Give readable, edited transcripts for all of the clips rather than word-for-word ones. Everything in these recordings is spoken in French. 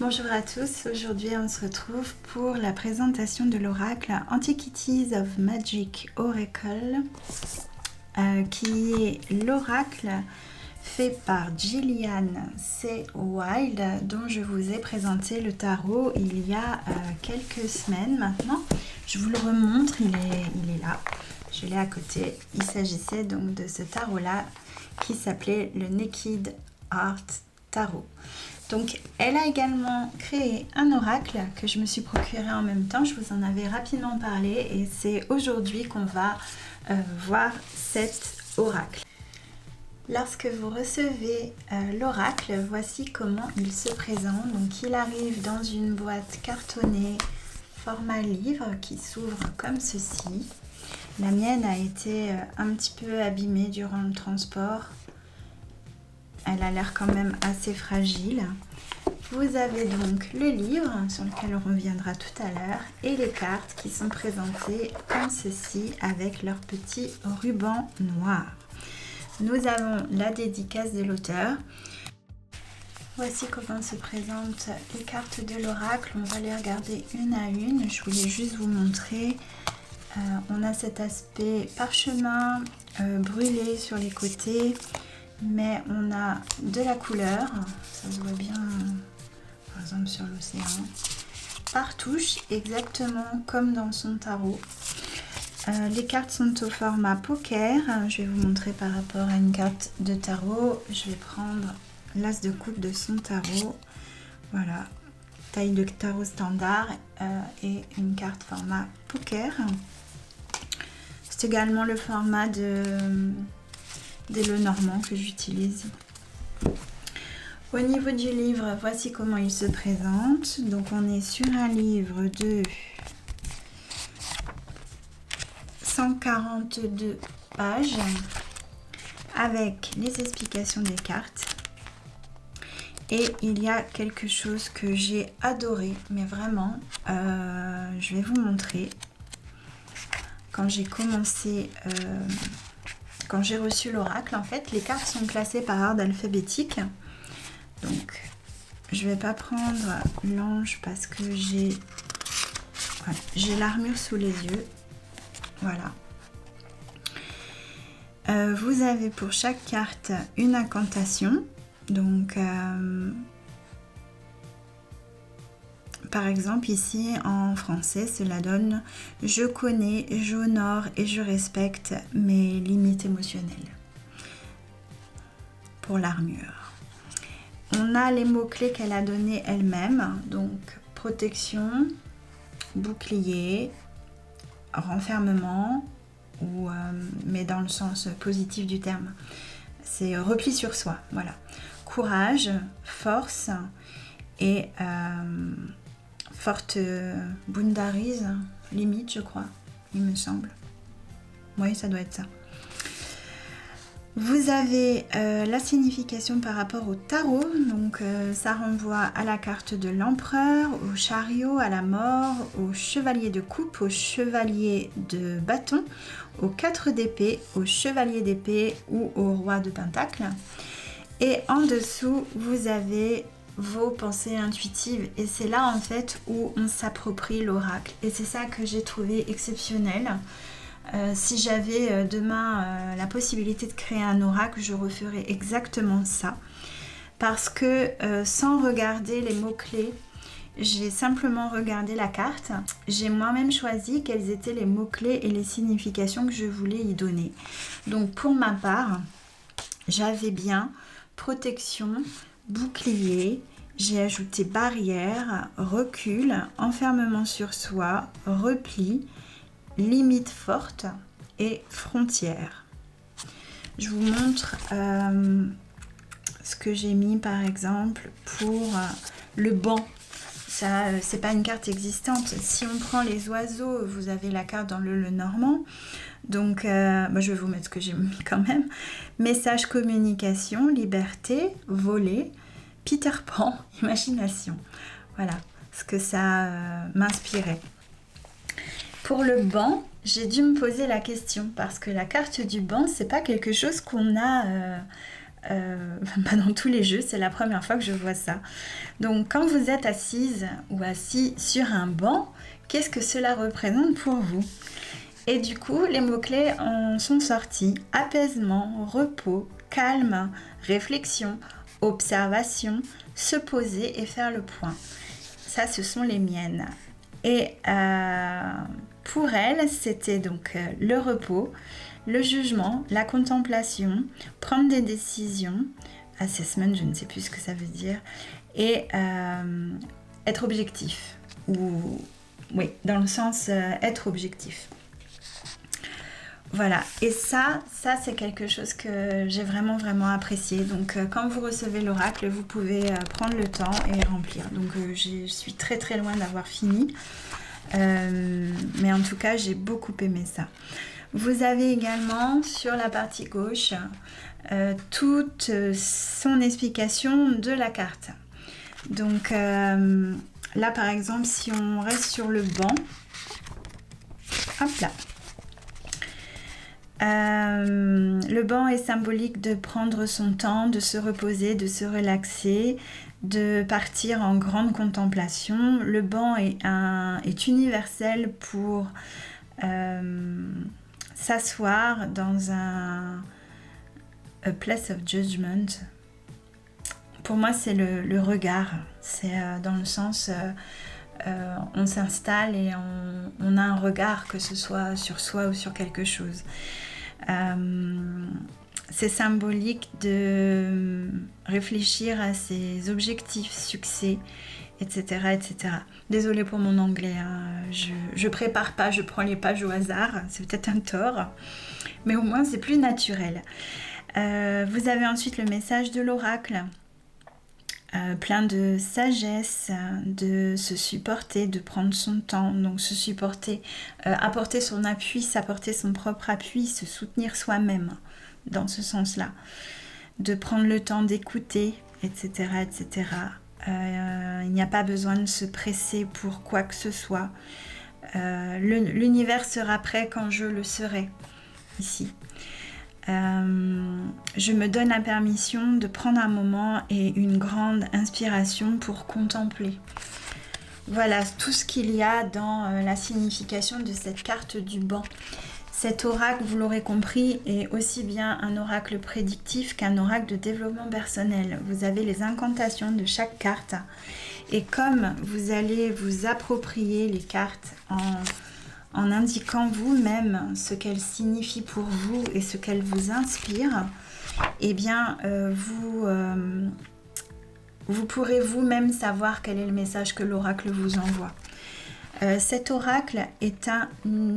Bonjour à tous, aujourd'hui on se retrouve pour la présentation de l'oracle Antiquities of Magic Oracle, qui est l'oracle fait par Gillian C. Wild, dont je vous ai présenté le tarot il y a quelques semaines maintenant. Je vous le remontre, il est là, je l'ai à côté. Il s'agissait donc de ce tarot-là qui s'appelait le Naked Art Tarot. Donc elle a également créé un oracle que je me suis procuré en même temps, je vous en avais rapidement parlé et c'est aujourd'hui qu'on va voir cet oracle. Lorsque vous recevez l'oracle, voici comment il se présente. Donc il arrive dans une boîte cartonnée format livre qui s'ouvre comme ceci. La mienne a été un petit peu abîmée durant le transport. Elle a l'air quand même assez fragile. Vous avez donc le livre sur lequel on reviendra tout à l'heure et les cartes qui sont présentées comme ceci avec leur petit ruban noir. Nous avons la dédicace de l'auteur. Voici comment se présentent les cartes de l'oracle. On va les regarder une à une. Je voulais juste vous montrer. On a cet aspect parchemin brûlé sur les côtés. Mais on a de la couleur, ça se voit bien par exemple sur l'océan, par touche, exactement comme dans son tarot. Les cartes sont au format poker, je vais vous montrer par rapport à une carte de tarot. Je vais prendre l'as de coupe de son tarot, voilà, taille de tarot standard et une carte format poker. C'est également le format des Lenormand que j'utilise. Au niveau du livre, voici comment il se présente. Donc on est sur un livre de 142 pages avec les explications des cartes. Et il y a quelque chose que j'ai adoré, mais vraiment, je vais vous montrer. Quand j'ai commencé... Quand j'ai reçu l'oracle, en fait, les cartes sont classées par ordre alphabétique. Donc, je ne vais pas prendre l'ange parce que j'ai l'armure sous les yeux. Voilà. Vous avez pour chaque carte une incantation. Donc, par exemple, ici en français, cela donne « Je connais, j'honore et je respecte mes limites émotionnelles » pour l'armure. On a les mots-clés qu'elle a donnés elle-même, donc protection, bouclier, renfermement, mais dans le sens positif du terme. C'est repli sur soi, voilà. Courage, force et... forte bundarise, limite je crois, il me semble. Oui, ça doit être ça. Vous avez la signification par rapport au tarot, donc ça renvoie à la carte de l'empereur, au chariot, à la mort, au chevalier de coupe, au chevalier de bâton, au 4 d'épée, au chevalier d'épée ou au roi de pentacle. Et en dessous, vous avez vos pensées intuitives et c'est là en fait où on s'approprie l'oracle et c'est ça que j'ai trouvé exceptionnel. Si j'avais demain la possibilité de créer un oracle, je referais exactement ça parce que sans regarder les mots-clés, j'ai simplement regardé la carte, j'ai moi-même choisi quels étaient les mots-clés et les significations que je voulais y donner. Donc pour ma part, j'avais bien protection, bouclier, j'ai ajouté barrière, recul, enfermement sur soi, repli, limite forte et frontière. Je vous montre ce que j'ai mis par exemple pour le banc. Ça, c'est pas une carte existante. Si on prend les oiseaux, vous avez la carte dans le Lenormand. Donc, je vais vous mettre ce que j'ai mis quand même. Message, communication, liberté, voler, Peter Pan, imagination. Voilà ce que ça m'inspirait. Pour le banc, j'ai dû me poser la question parce que la carte du banc, c'est pas quelque chose qu'on a pas dans tous les jeux, c'est la première fois que je vois ça. Donc quand vous êtes assise ou assis sur un banc, qu'est-ce que cela représente pour vous? Et du coup, les mots-clés en sont sortis: apaisement, repos, calme, réflexion, observation, se poser et faire le point. Ça, ce sont les miennes. Et pour elle, c'était donc le repos, le jugement, la contemplation, prendre des décisions, assessment, je ne sais plus ce que ça veut dire, et être objectif. Ou, oui, dans le sens être objectif. Voilà, et ça c'est quelque chose que j'ai vraiment apprécié. Donc quand vous recevez l'oracle, vous pouvez prendre le temps et remplir. Donc je suis très loin d'avoir fini, mais en tout cas j'ai beaucoup aimé ça. Vous avez également sur la partie gauche toute son explication de la carte. Donc là par exemple, si on reste sur le banc, hop là. Le banc est symbolique de prendre son temps, de se reposer, de se relaxer, de partir en grande contemplation. Le banc est universel pour s'asseoir dans a place of judgment. Pour moi, c'est le regard. C'est dans le sens... on s'installe et on a un regard, que ce soit sur soi ou sur quelque chose. C'est symbolique de réfléchir à ses objectifs, succès, etc. Désolée pour mon anglais, hein. Je prépare pas, je prends les pages au hasard, c'est peut-être un tort, mais au moins c'est plus naturel. Vous avez ensuite le message de l'oracle. Plein de sagesse, de se supporter, de prendre son temps, donc se supporter, apporter son appui, s'apporter son propre appui, se soutenir soi-même dans ce sens-là, de prendre le temps d'écouter, etc. Il n'y a pas besoin de se presser pour quoi que ce soit. L'univers sera prêt quand je le serai, ici. Je me donne la permission de prendre un moment et une grande inspiration pour contempler. Voilà tout ce qu'il y a dans la signification de cette carte du banc. Cet oracle, vous l'aurez compris, est aussi bien un oracle prédictif qu'un oracle de développement personnel. Vous avez les incantations de chaque carte et comme vous allez vous approprier les cartes en indiquant vous-même ce qu'elles signifient pour vous et ce qu'elles vous inspirent, eh bien, vous pourrez vous-même savoir quel est le message que l'oracle vous envoie. Cet oracle est un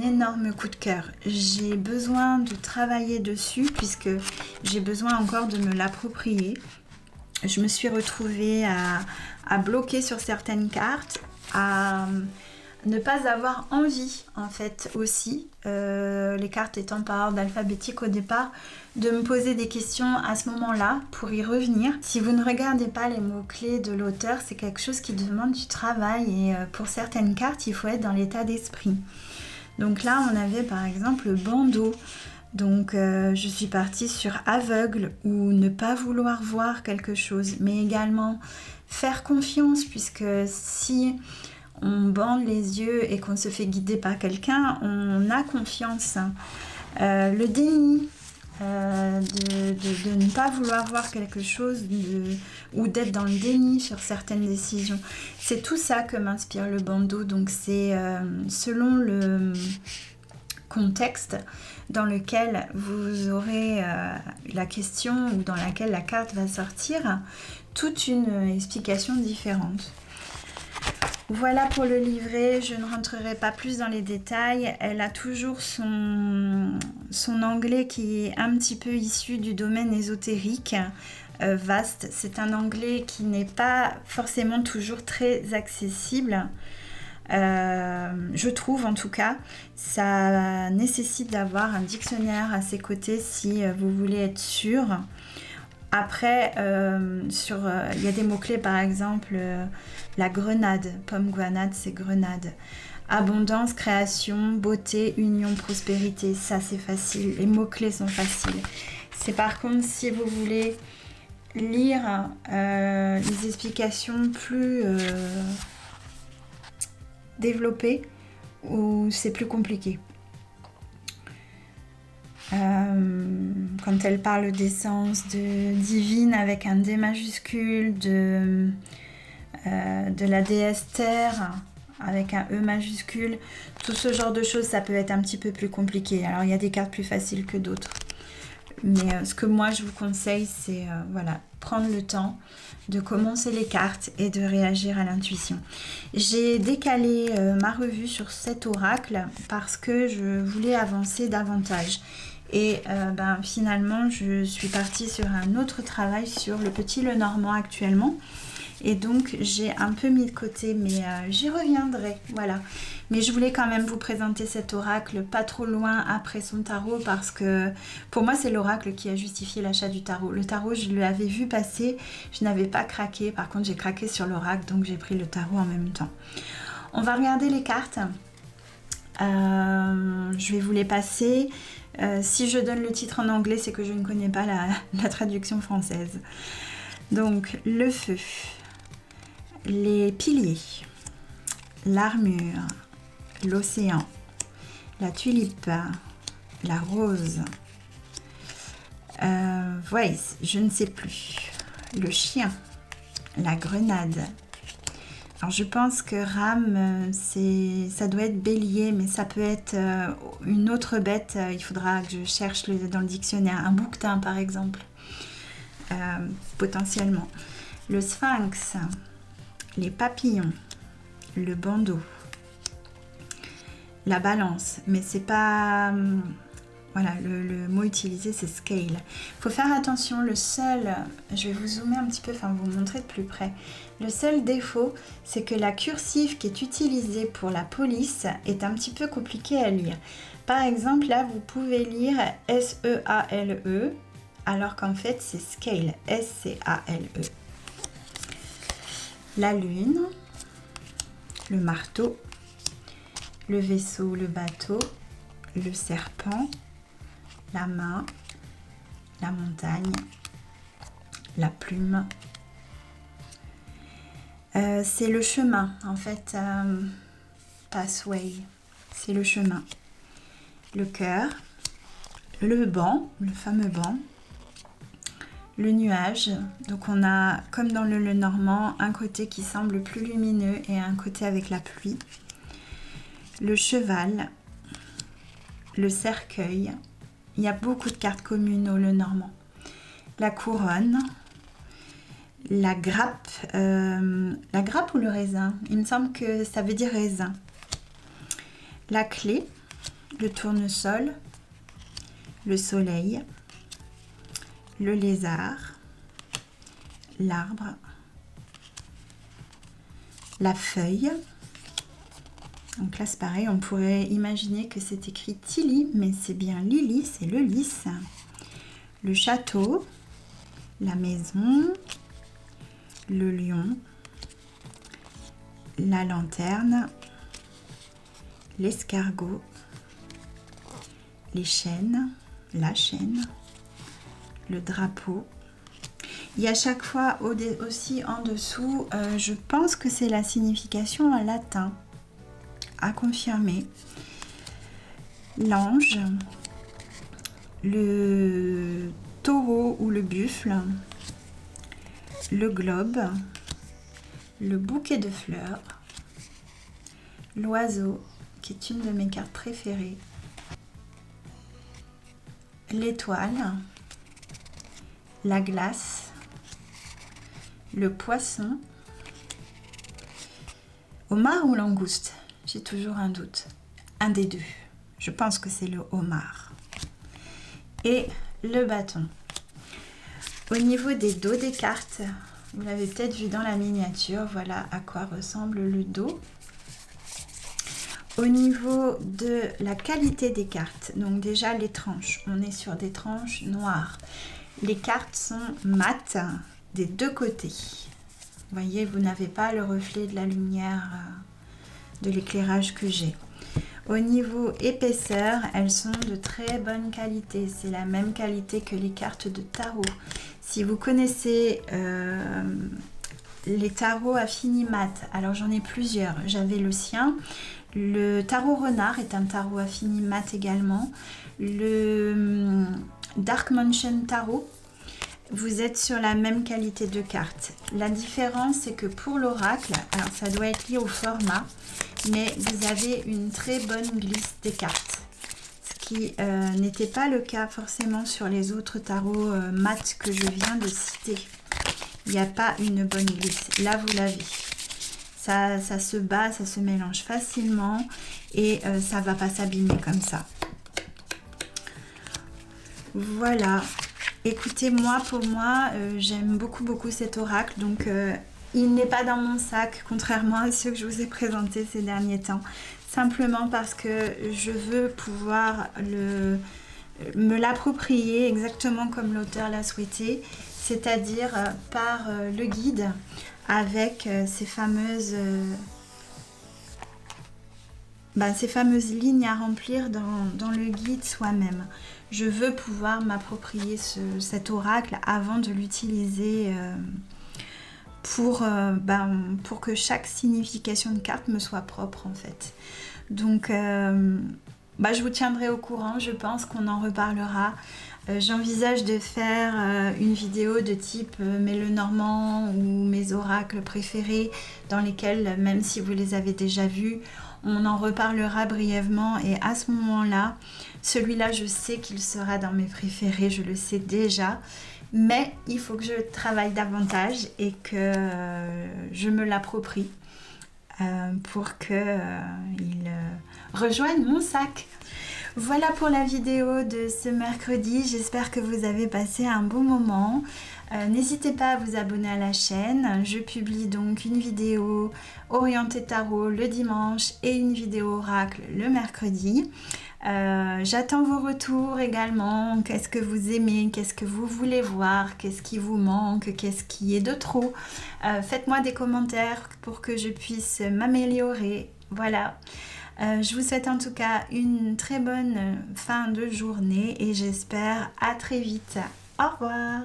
énorme coup de cœur. J'ai besoin de travailler dessus puisque j'ai besoin encore de me l'approprier. Je me suis retrouvée à bloquer sur certaines cartes, à ne pas avoir envie en fait aussi, les cartes étant par ordre alphabétique au départ, de me poser des questions à ce moment-là pour y revenir. Si vous ne regardez pas les mots-clés de l'auteur, c'est quelque chose qui demande du travail et pour certaines cartes, il faut être dans l'état d'esprit. Donc là, on avait par exemple le bandeau. Donc je suis partie sur aveugle ou ne pas vouloir voir quelque chose, mais également faire confiance puisque si on bande les yeux et qu'on se fait guider par quelqu'un, on a confiance. Le déni, de ne pas vouloir voir quelque chose ou d'être dans le déni sur certaines décisions. C'est tout ça que m'inspire le bandeau. Donc c'est selon le contexte dans lequel vous aurez la question ou dans laquelle la carte va sortir, toute une explication différente. Voilà pour le livret, je ne rentrerai pas plus dans les détails. Elle a toujours son anglais qui est un petit peu issu du domaine ésotérique, vaste. C'est un anglais qui n'est pas forcément toujours très accessible. Je trouve en tout cas, ça nécessite d'avoir un dictionnaire à ses côtés si vous voulez être sûr. Après, il y a des mots-clés par exemple, la grenade, pomegranate c'est grenade. Abondance, création, beauté, union, prospérité, ça c'est facile, les mots-clés sont faciles. C'est par contre si vous voulez lire les explications plus développées ou c'est plus compliqué. Quand elle parle d'essence divine avec un D majuscule, de la déesse Terre avec un E majuscule, tout ce genre de choses, ça peut être un petit peu plus compliqué. Alors il y a des cartes plus faciles que d'autres. Mais ce que moi je vous conseille, c'est voilà, prendre le temps de commencer les cartes et de réagir à l'intuition. J'ai décalé ma revue sur cet oracle parce que je voulais avancer davantage. Et finalement, je suis partie sur un autre travail sur le Petit Lenormand actuellement. Et donc, j'ai un peu mis de côté, mais j'y reviendrai. Voilà. Mais je voulais quand même vous présenter cet oracle pas trop loin après son tarot parce que pour moi, c'est l'oracle qui a justifié l'achat du tarot. Le tarot, je l'avais vu passer, je n'avais pas craqué. Par contre, j'ai craqué sur l'oracle, donc j'ai pris le tarot en même temps. On va regarder les cartes. Je vais vous les passer. Si je donne le titre en anglais, c'est que je ne connais pas la traduction française. Donc, le feu, les piliers, l'armure, l'océan, la tulipe, la rose, voice, je ne sais plus, le chien, la grenade. Alors je pense que rame, ça doit être bélier, mais ça peut être une autre bête. Il faudra que je cherche dans le dictionnaire. Un bouquetin par exemple, potentiellement. Le sphinx, les papillons, le bandeau, la balance, mais c'est pas... Voilà, le mot utilisé c'est scale. Il faut faire attention, le seul, je vais vous zoomer un petit peu, enfin vous montrer de plus près. Le seul défaut, c'est que la cursive qui est utilisée pour la police est un petit peu compliquée à lire. Par exemple, là vous pouvez lire S-E-A-L-E, alors qu'en fait c'est scale, S-C-A-L-E. La lune, le marteau, le vaisseau, le bateau, le serpent, la main, la montagne, la plume. C'est le chemin, en fait, pathway, c'est le chemin. Le cœur, le banc, le fameux banc, le nuage. Donc on a, comme dans le Lenormand, un côté qui semble plus lumineux et un côté avec la pluie. Le cheval, le cercueil. Il y a beaucoup de cartes communes au Lenormand. La couronne, la grappe ou le raisin. Il me semble que ça veut dire raisin. La clé, le tournesol, le soleil, le lézard, l'arbre, la feuille. Donc là c'est pareil, on pourrait imaginer que c'est écrit Tilly, mais c'est bien Lily, c'est le lys. Le château, la maison, le lion, la lanterne, l'escargot, les chênes, la chaîne, le drapeau. Il y a chaque fois aussi en dessous, je pense que c'est la signification en latin. À confirmer. L'ange, le taureau ou le buffle, le globe, le bouquet de fleurs, l'oiseau, qui est une de mes cartes préférées, l'étoile, la glace, le poisson, homard ou langouste? J'ai toujours un doute. Un des deux. Je pense que c'est le homard. Et le bâton. Au niveau des dos des cartes, vous l'avez peut-être vu dans la miniature, voilà à quoi ressemble le dos. Au niveau de la qualité des cartes, donc déjà les tranches, on est sur des tranches noires. Les cartes sont mates des deux côtés. Vous voyez, vous n'avez pas le reflet de la lumière de l'éclairage que j'ai. Au niveau épaisseur, elles sont de très bonne qualité. C'est la même qualité que les cartes de tarot. Si vous connaissez les tarots Affinimat, alors j'en ai plusieurs, j'avais le sien. Le tarot renard est un tarot Affinimat également. Le Dark Mansion Tarot, vous êtes sur la même qualité de carte. La différence, c'est que pour l'oracle, alors ça doit être lié au format, mais vous avez une très bonne glisse des cartes. Ce qui n'était pas le cas forcément sur les autres tarots mat que je viens de citer. Il n'y a pas une bonne glisse. Là, vous l'avez. Ça se bat, ça se mélange facilement et ça ne va pas s'abîmer comme ça. Voilà. Écoutez, pour moi, j'aime beaucoup cet oracle. Donc, il n'est pas dans mon sac, contrairement à ceux que je vous ai présentés ces derniers temps. Simplement parce que je veux pouvoir me l'approprier exactement comme l'auteur l'a souhaité. C'est-à-dire par le guide avec ces fameuses lignes à remplir dans le guide soi-même. Je veux pouvoir m'approprier cet oracle avant de l'utiliser pour que chaque signification de carte me soit propre en fait. Donc je vous tiendrai au courant, je pense qu'on en reparlera. J'envisage de faire une vidéo de type mes Lenormand ou mes oracles préférés dans lesquels, même si vous les avez déjà vus, on en reparlera brièvement et à ce moment-là, celui-là je sais qu'il sera dans mes préférés, je le sais déjà, mais il faut que je travaille davantage et que je me l'approprie pour qu'il rejoigne mon sac. Voilà pour la vidéo de ce mercredi, j'espère que vous avez passé un bon moment. N'hésitez pas à vous abonner à la chaîne, je publie donc une vidéo orientée tarot le dimanche et une vidéo oracle le mercredi. J'attends vos retours également, qu'est-ce que vous aimez, qu'est-ce que vous voulez voir, qu'est-ce qui vous manque, qu'est-ce qui est de trop. Faites-moi des commentaires pour que je puisse m'améliorer, voilà. Je vous souhaite en tout cas une très bonne fin de journée et j'espère à très vite. Au revoir!